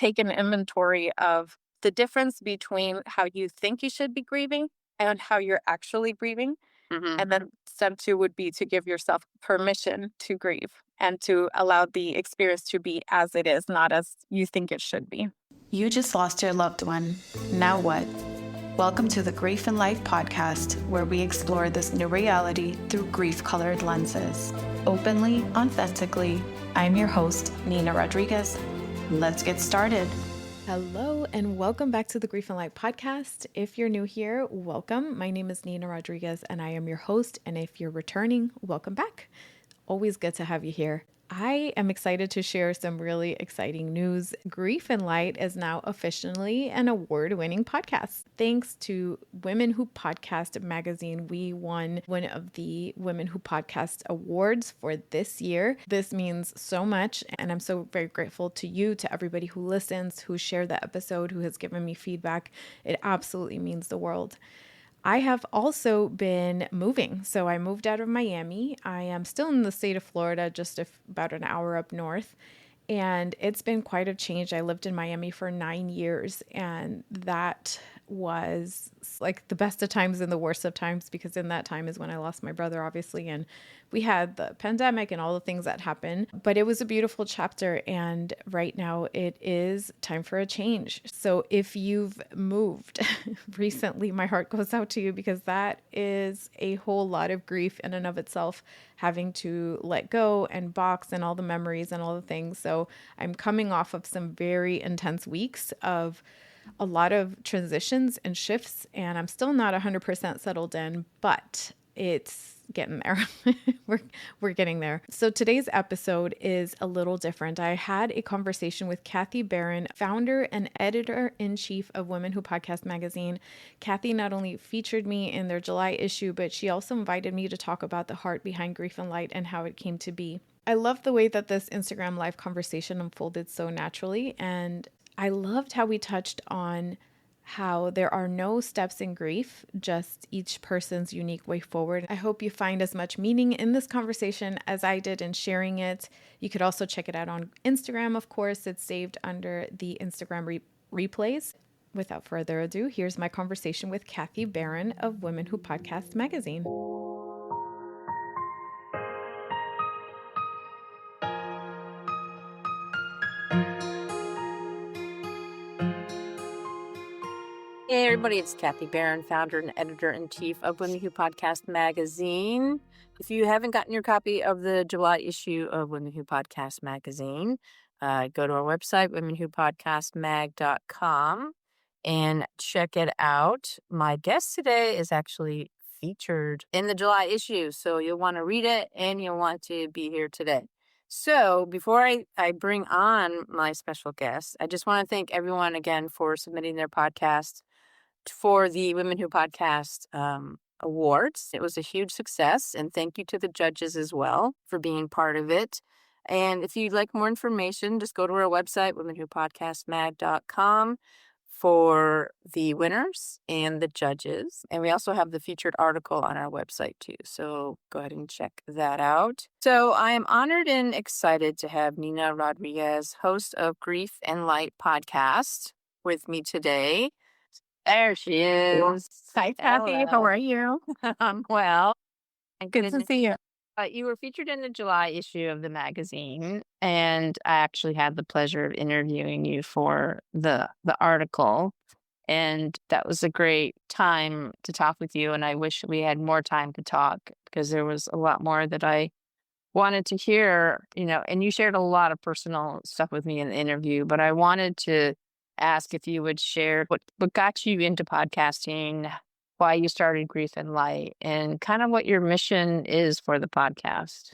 take an inventory of the difference between how you think you should be grieving and how you're actually grieving. Hmm. And then step two would be to give yourself permission to grieve and to allow the experience to be as it is, not as you think it should be. You just lost your loved one. Now what? Welcome to the Grief and Life podcast, where we explore this new reality through grief-colored lenses. Openly, authentically, I'm your host, Nina Rodriguez. Let's get started. Hello, and welcome back to the Grief and Life podcast. If you're new here, welcome. My name is Nina Rodriguez, and I am your host. And if you're returning, welcome back. Always good to have you here. I am excited to share some really exciting news. Grief and Light is now officially an award-winning podcast. Thanks to Women Who Podcast magazine, we won one of the Women Who Podcast awards for this year. This means so much, and I'm so very grateful to you, to everybody who listens, who shared the episode, who has given me feedback. It absolutely means the world. I have also been moving. So I moved out of Miami. I am still in the state of Florida, just about an hour up north. And it's been quite a change. I lived in Miami for 9 years, and that was like the best of times and the worst of times, because in that time is when I lost my brother, obviously, and we had the pandemic and all the things that happened. But it was a beautiful chapter, and right now it is time for a change. So if you've moved recently, my heart goes out to you, because that is a whole lot of grief in and of itself, having to let go and box and all the memories and all the things. So I'm coming off of some very intense weeks of a lot of transitions and shifts, and I'm still not 100% settled in, but it's getting there. we're getting there. So today's episode is a little different. I had a conversation with Kathy Barron, founder and editor-in-chief of Women Who Podcast magazine. Kathy not only featured me in their July issue, but she also invited me to talk about the heart behind Grief and Light and how it came to be. I love the way that this Instagram live conversation unfolded so naturally, and I loved how we touched on how there are no steps in grief, just each person's unique way forward. I hope you find as much meaning in this conversation as I did in sharing it. You could also check it out on Instagram, of course. It's saved under the Instagram replays. Without further ado, here's my conversation with Kathy Barron of Women Who Podcast magazine. Hey, everybody, it's Kathy Barron, founder and editor-in-chief of Women Who Podcast magazine. If you haven't gotten your copy of the July issue of Women Who Podcast magazine, go to our website, womenwhopodcastmag.com, and check it out. My guest today is actually featured in the July issue, so you'll want to read it and you'll want to be here today. So before I bring on my special guest, I just want to thank everyone again for submitting their podcast for the Women Who Podcast awards. It was a huge success, and thank you to the judges as well for being part of it. And if you'd like more information, just go to our website, womenwhopodcastmag.com, for the winners and the judges. And we also have the featured article on our website too. So go ahead and check that out. So I am honored and excited to have Nina Rodriguez, host of Grief and Light podcast, with me today. There she is. Hi, Kathy. How are you? I'm well. Good to see you. You were featured in the July issue of the magazine, and I actually had the pleasure of interviewing you for the article. And that was a great time to talk with you. And I wish we had more time to talk, because there was a lot more that I wanted to hear, and you shared a lot of personal stuff with me in the interview, but I wanted to ask if you would share what got you into podcasting, why you started Grief and Light, and kind of what your mission is for the podcast.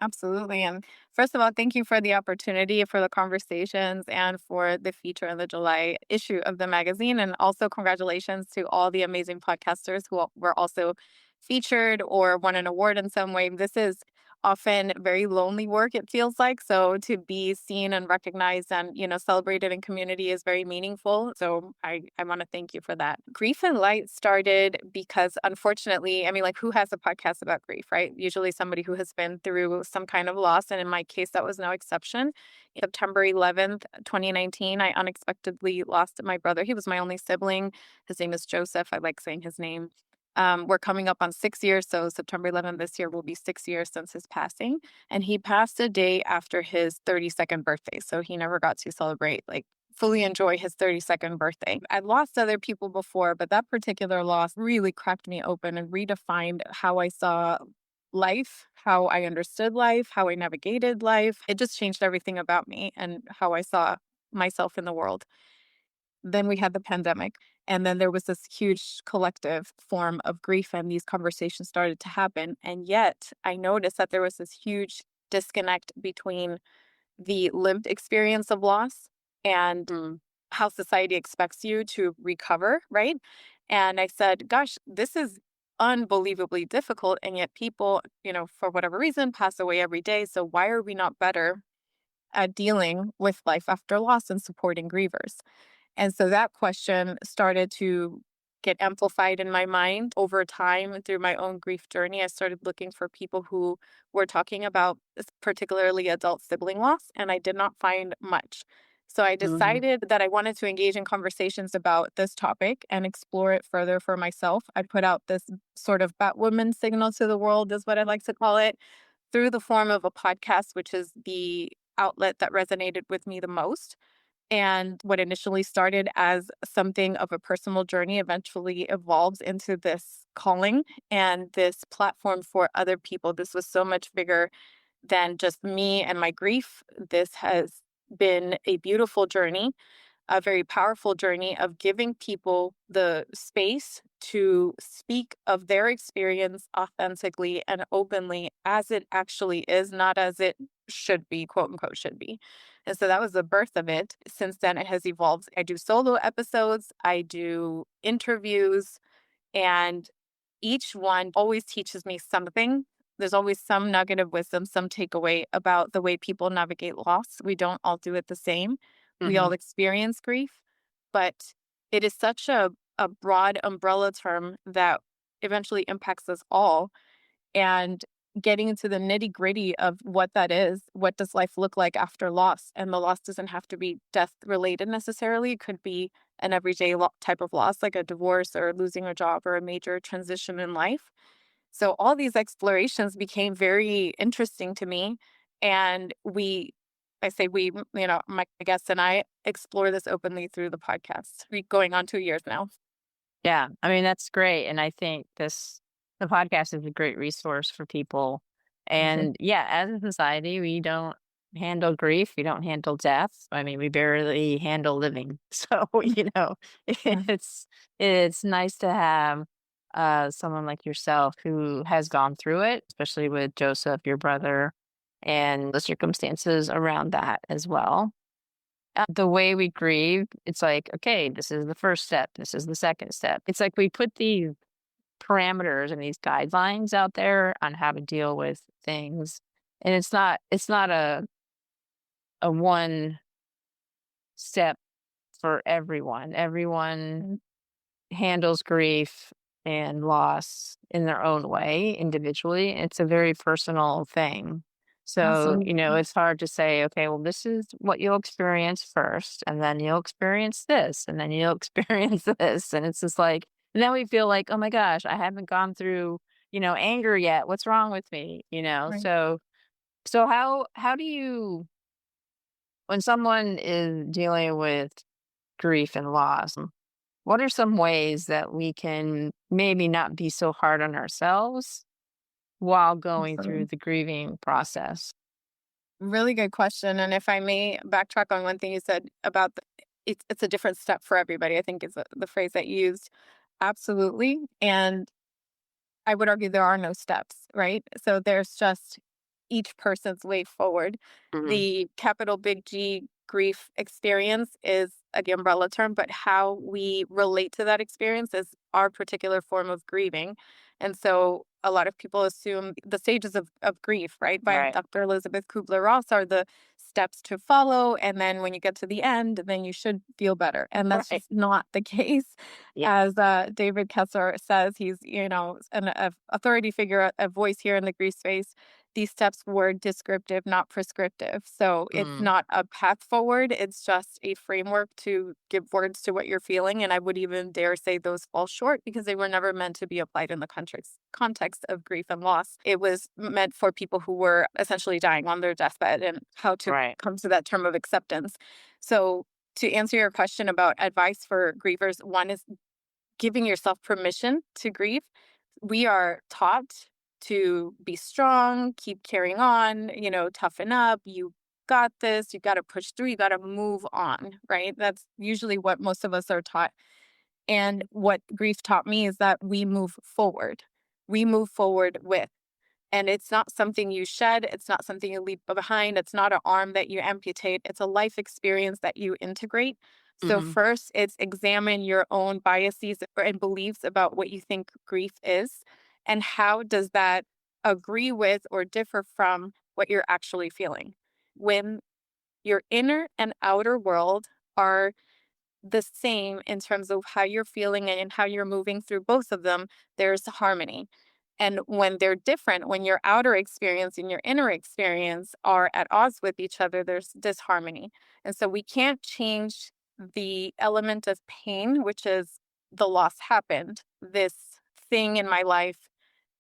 Absolutely. And first of all, thank you for the opportunity, for the conversations, and for the feature in the July issue of the magazine. And also congratulations to all the amazing podcasters who were also featured or won an award in some way. This is often very lonely work, it feels like. So to be seen and recognized and, celebrated in community is very meaningful. So I want to thank you for that. Grief and Light started because unfortunately, I mean, like, who has a podcast about grief, right? Usually somebody who has been through some kind of loss. And in my case, that was no exception. September 11th, 2019, I unexpectedly lost my brother. He was my only sibling. His name is Joseph. I like saying his name. We're coming up on 6 years, so September 11th this year will be 6 years since his passing. And he passed a day after his 32nd birthday. So he never got to celebrate, like, fully enjoy his 32nd birthday. I'd lost other people before, but that particular loss really cracked me open and redefined how I saw life, how I understood life, how I navigated life. It just changed everything about me and how I saw myself in the world. Then we had the pandemic. And then there was this huge collective form of grief, and these conversations started to happen. And yet I noticed that there was this huge disconnect between the lived experience of loss and Mm. how society expects you to recover, right? And I said, gosh, this is unbelievably difficult. And yet people, for whatever reason, pass away every day. So why are we not better at dealing with life after loss and supporting grievers? And so that question started to get amplified in my mind over time through my own grief journey. I started looking for people who were talking about particularly adult sibling loss, and I did not find much. So I Mhm. decided that I wanted to engage in conversations about this topic and explore it further for myself. I put out this sort of Batwoman signal to the world, is what I like to call it, through the form of a podcast, which is the outlet that resonated with me the most. And what initially started as something of a personal journey eventually evolves into this calling and this platform for other people. This was so much bigger than just me and my grief. This has been a beautiful journey, a very powerful journey of giving people the space to speak of their experience authentically and openly as it actually is, not as it should be, quote unquote, should be. And so that was the birth of it. Since then, it has evolved. I do solo episodes, I do interviews, and each one always teaches me something. There's always some nugget of wisdom, some takeaway about the way people navigate loss. We don't all do it the same. We all Mhm. experience grief, but it is such a broad umbrella term that eventually impacts us all. And getting into the nitty gritty of what that is, what does life look like after loss? And the loss doesn't have to be death related necessarily. It could be an everyday type of loss, like a divorce or losing a job or a major transition in life. So all these explorations became very interesting to me. And I say we, my guests and I explore this openly through the podcast. We going on 2 years now. Yeah, I mean, that's great, and I think the podcast is a great resource for people. And, yeah, as a society, we don't handle grief, we don't handle death. I mean, we barely handle living. So, Yeah. it's nice to have, someone like yourself who has gone through it, especially with Joseph, your brother, and the circumstances around that as well. The way we grieve, it's like, okay, this is the first step. This is the second step. It's like we put these parameters and these guidelines out there on how to deal with things. And it's not a one step for everyone. Everyone Mm. handles grief and loss in their own way individually. It's a very personal thing. So, Absolutely. it's hard to say, okay, well, this is what you'll experience first, and then you'll experience this, and then you'll experience this. And it's just like, and then we feel like, oh my gosh, I haven't gone through, anger yet. What's wrong with me? Right. So how do you, when someone is dealing with grief and loss, what are some ways that we can maybe not be so hard on ourselves while going through Absolutely. the grieving process? Really good question. And if I may backtrack on one thing you said about it's a different step for everybody, I think is the phrase that you used. Absolutely. And I would argue there are no steps, right? So there's just each person's way forward. Mhm. The capital big G grief experience is the umbrella term, but how we relate to that experience is our particular form of grieving. And so a lot of people assume the stages of grief, right, by Right. Dr. Elizabeth Kubler-Ross are the steps to follow. And then when you get to the end, then you should feel better. And that's Right. just not the case. Yeah. As David Kessler says, he's, an authority figure, a voice here in the grief space. These steps were descriptive, not prescriptive. So it's Mm. not a path forward. It's just a framework to give words to what you're feeling. And I would even dare say those fall short because they were never meant to be applied in the context of grief and loss. It was meant for people who were essentially dying on their deathbed and how to Right. come to that term of acceptance. So to answer your question about advice for grievers, one is giving yourself permission to grieve. We are taught to be strong, keep carrying on, toughen up. You got this. You got to push through. You got to move on, right? That's usually what most of us are taught. And what grief taught me is that we move forward. We move forward with. And it's not something you shed. It's not something you leave behind. It's not an arm that you amputate. It's a life experience that you integrate. So, Hmm. first, it's examine your own biases and beliefs about what you think grief is. And how does that agree with or differ from what you're actually feeling? When your inner and outer world are the same in terms of how you're feeling and how you're moving through both of them, there's harmony. And when they're different, when your outer experience and your inner experience are at odds with each other, there's disharmony. And so we can't change the element of pain, which is the loss happened. This thing in my life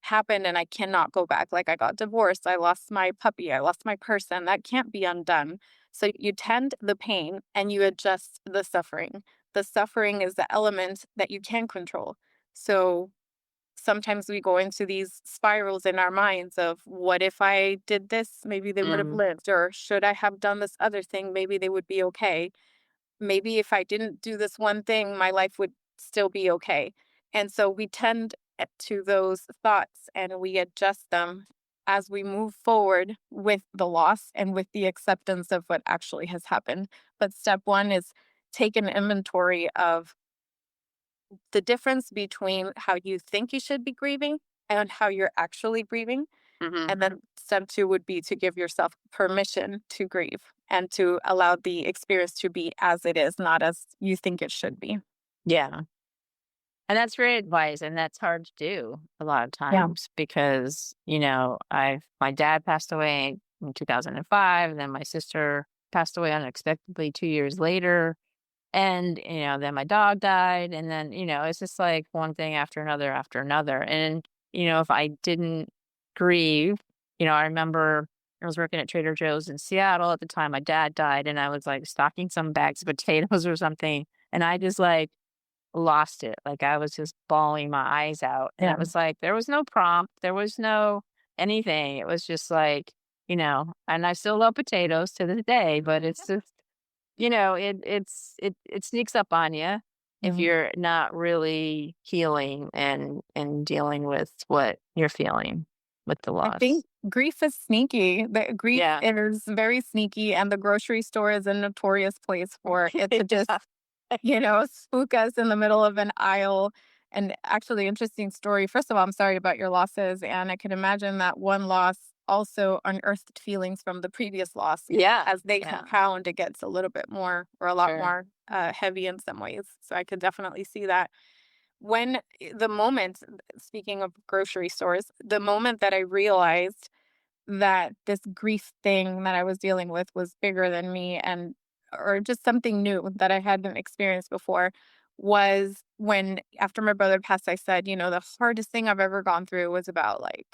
happened and I cannot go back. Like I got divorced, I lost my puppy, I lost my person. That can't be undone. So you tend the pain and you adjust the suffering. The suffering is the element that you can control. So sometimes we go into these spirals in our minds of what if I did this, maybe they would have Mm. lived, or should I have done this other thing, maybe they would be okay. Maybe if I didn't do this one thing, my life would still be okay. And so we tend to those thoughts and we adjust them as we move forward with the loss and with the acceptance of what actually has happened. But step one is take an inventory of the difference between how you think you should be grieving and how you're actually grieving. Hmm. And then step two would be to give yourself permission to grieve and to allow the experience to be as it is, not as you think it should be. Yeah. And that's great advice. And that's hard to do a lot of Yeah. times because, my dad passed away in 2005, and then my sister passed away unexpectedly 2 years later. And, then my dog died. And then, it's just like one thing after another after another. And, if I didn't grieve, I remember I was working at Trader Joe's in Seattle at the time my dad died, and I was like stocking some bags of potatoes or something. And I just like lost it. Like I was just bawling my eyes out. And Yeah. it was like there was no prompt, there was no anything. It was just like, and I still love potatoes to this day, but it's just, it sneaks up on you if Mhm. you're not really healing and dealing with what you're feeling with the I loss. think grief is sneaky. The grief Yeah. is very sneaky, and the grocery store is a notorious place for it to just Yeah. spook us in the middle of an aisle. And actually, interesting story. First of all, I'm sorry about your losses. And I can imagine that one loss also unearthed feelings from the previous loss. Yeah. As they Yeah. compound, it gets a little bit more or a lot Sure. more heavy in some ways. So I could definitely see that. When the moment, speaking of grocery stores, the moment that I realized that this grief thing that I was dealing with was bigger than me and or just something new that I hadn't experienced before was when after my brother passed, I said, the hardest thing I've ever gone through was about like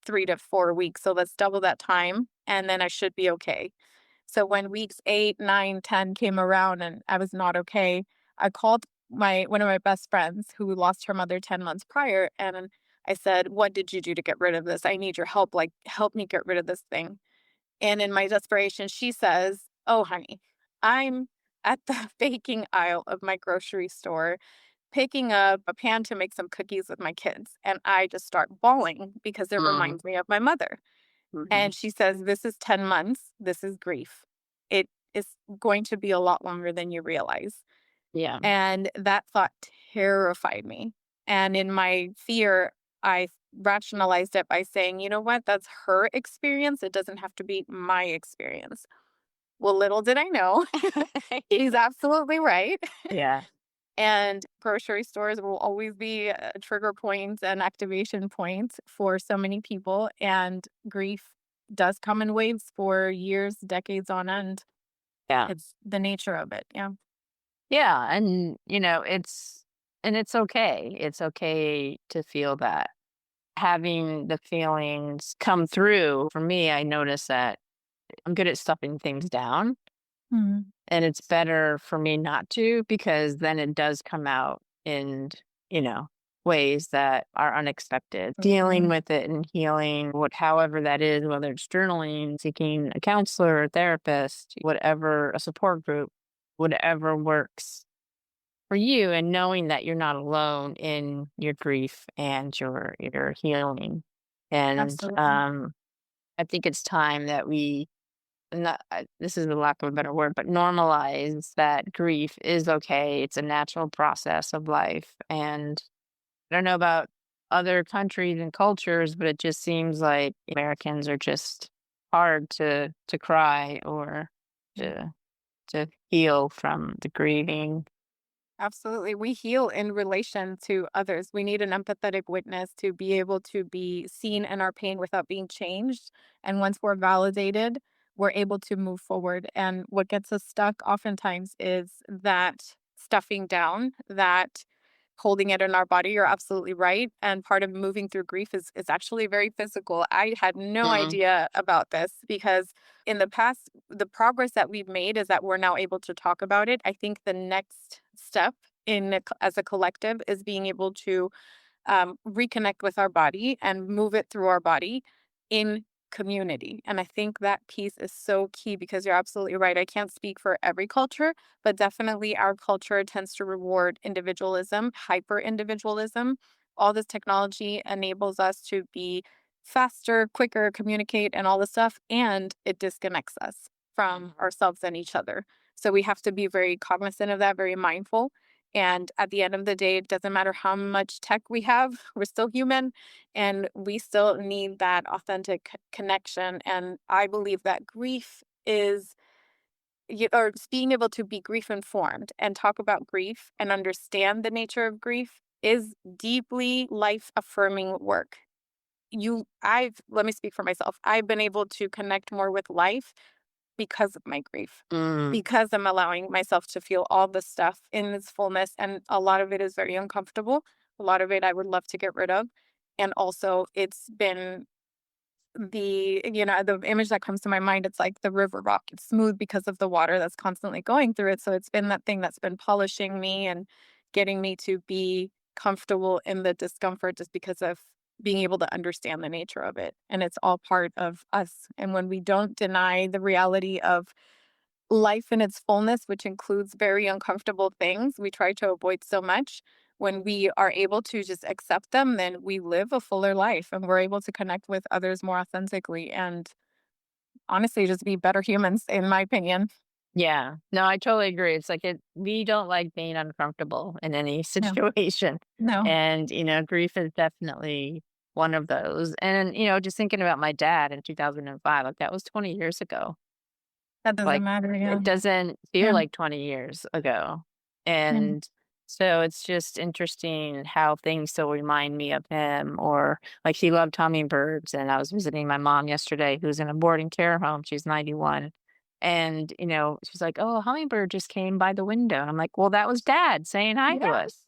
3 to 4 weeks. So let's double that time and then I should be okay. So when weeks 8, 9, 10 came around and I was not okay, I called my one of my best friends who lost her mother 10 months prior and I said, "What did you do to get rid of this? I need your help. Like help me get rid of this thing." And in my desperation, she says, "Oh, honey, I'm at the baking aisle of my grocery store picking up a pan to make some cookies with my kids." And I just start bawling because it Mm. reminds me of my mother. Hmm. And she says, "This is 10 months. This is grief. It is going to be a lot longer than you realize." Yeah. And that thought terrified me. And in my fear, I rationalized it by saying, you know what, that's her experience. It doesn't have to be my experience. Well, little did I know, he's absolutely right. Yeah. And grocery stores will always be trigger points and activation points for so many people. And grief does come in waves for years, decades on end. Yeah. It's the nature of it. Yeah. Yeah. And, it's okay. It's okay to feel that. Having the feelings come through, for me, I notice that I'm good at stuffing things down. Mhm. And it's better for me not to because then it does come out in, you know, ways that are unexpected. Dealing Mhm. with it and healing, however that is, whether it's journaling, seeking a counselor, a therapist, whatever, a support group, whatever works for you, and knowing that you're not alone in your grief and your healing. And Absolutely. I think it's time that we not this is the lack of a better word, but normalize that grief is okay. It's a natural process of life. And I don't know about other countries and cultures, but it just seems like Americans are just hard to cry or to to heal from the grieving. Absolutely. We heal in relation to others. We need an empathetic witness to be able to be seen in our pain without being changed. And once we're validated, we're able to move forward. And what gets us stuck oftentimes is that stuffing down, that holding it in our body. You're absolutely right. And part of moving through grief is actually very physical. I had no Mm, idea about this because in the past, the progress that we've made is that we're now able to talk about it. I think the next step as a collective is being able to reconnect with our body and move it through our body in community. And I think that piece is so key because you're absolutely right. I can't speak for every culture, but definitely our culture tends to reward individualism, hyper individualism. All this technology enables us to be faster, quicker, communicate, and all this stuff. And it disconnects us from ourselves and each other. So we have to be very cognizant of that, very mindful. And at the end of the day, it doesn't matter how much tech we have, we're still human and we still need that authentic connection. And I believe that grief is, or being able to be grief informed and talk about grief and understand the nature of grief is deeply life affirming work. Let me speak for myself. I've been able to connect more with life because of my grief, mm, because I'm allowing myself to feel all the stuff in its fullness, and a lot of it is very uncomfortable. A lot of it I would love to get rid of, and also it's been the image that comes to my mind, it's like the river rock. It's smooth because of the water that's constantly going through it, so it's been that thing that's been polishing me and getting me to be comfortable in the discomfort just because of being able to understand the nature of it, and it's all part of us, and when we don't deny the reality of life in its fullness, which includes very uncomfortable things we try to avoid so much. When we are able to just accept them, then we live a fuller life and we're able to connect with others more authentically and honestly just be better humans, in my opinion. yeah. No, I totally agree. It's like we don't like being uncomfortable in any No, situation. no, And, grief is definitely one of those. And, just thinking about my dad in 2005, like that was 20 years ago. that doesn't Like, matter. Yeah. it doesn't feel Yeah. like 20 years ago. Yeah. And so it's just interesting how things still remind me of him. Or like he loved hummingbirds. And I was visiting my mom yesterday, who's in a boarding care home. She's 91. And, she's like, oh, a hummingbird just came by the window. And I'm like, well, that was dad saying hi to Yeah. us,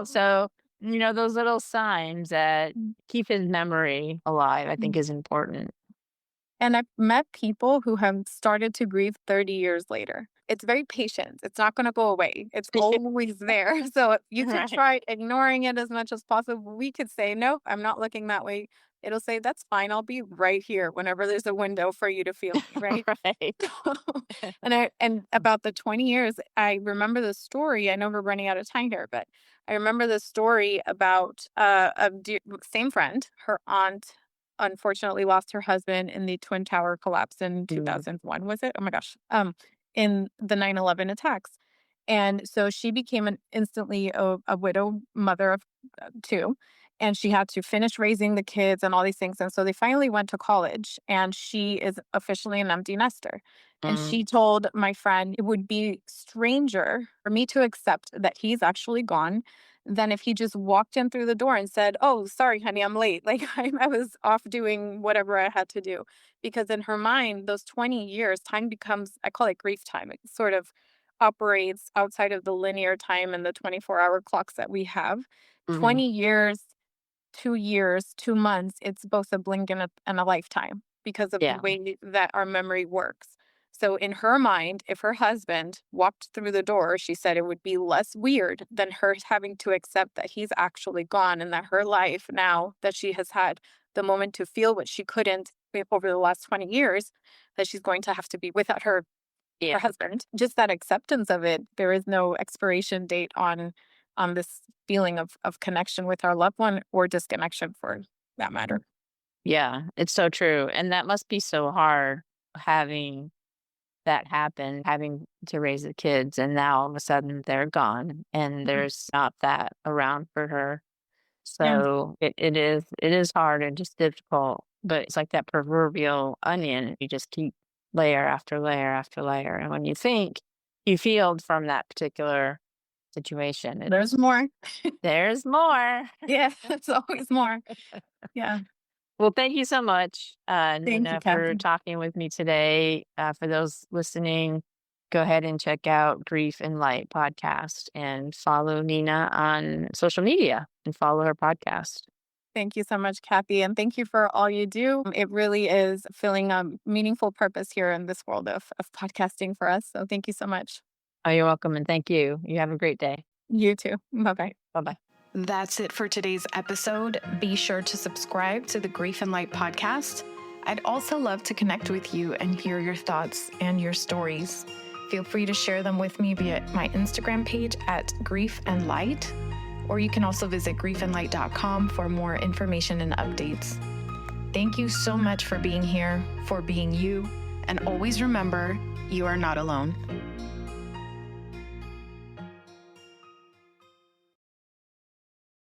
So, those little signs that Mm. keep his memory alive, I think Mm. is important. And I've met people who have started to grieve 30 years later. It's very patient. It's not going to go away. It's always there. So you could Right. try ignoring it as much as possible. We could say, nope, I'm not looking that way. It'll say, that's fine. I'll be right here whenever there's a window for you to feel me, right? Right. And about the 20 years, I remember the story. I know we're running out of time here, but I remember the story about same friend, her aunt unfortunately lost her husband in the Twin Tower collapse in Mm. 2001, was it? Oh my gosh. In the 9/11 attacks. And so she became instantly a widow mother of two. and she had to finish raising the kids and all these things. And so they finally went to college, and she is officially an empty nester. And Mm, she told my friend it would be stranger for me to accept that he's actually gone than if he just walked in through the door and said, "Oh, sorry, honey, I'm late." Like I was off doing whatever I had to do. Because in her mind, those 20 years, time becomes, I call it grief time. It sort of operates outside of the linear time and the 24-hour clocks that we have. mhm. 20 years, 2 years, 2 months, it's both a blink and a lifetime because of the Yeah. way that our memory works. So in her mind, if her husband walked through the door, she said it would be less weird than her having to accept that he's actually gone, and that her life now that she has had the moment to feel what she couldn't over the last 20 years, that she's going to have to be without her Yeah. husband. Just that acceptance of it. There is no expiration date on this feeling of connection with our loved one, or disconnection for that matter. Yeah. It's so true. And that must be so hard having that happen, having to raise the kids, and now all of a sudden they're gone and Mhm. there's not that around for her. Yeah. So it is hard and just difficult, but it's like that proverbial onion. You just keep layer after layer after layer. And when you think you healed from that particular situation, There's more. there's more. Yeah, it's always more. Yeah. Well, thank you so much, Thank you, Nina, for Kathy. talking with me today. For those listening, go ahead and check out Grief and Light podcast and follow Nina on social media and follow her podcast. Thank you so much, Kathy. And thank you for all you do. It really is filling a meaningful purpose here in this world of podcasting for us. So thank you so much. Oh, you're welcome. And thank you. You have a great day. You too. Bye bye. Bye bye. That's it for today's episode. Be sure to subscribe to the Grief and Light podcast. I'd also love to connect with you and hear your thoughts and your stories. Feel free to share them with me via my Instagram page at Grief and Light, or you can also visit griefandlight.com for more information and updates. Thank you so much for being here, for being you, and always remember, you are not alone.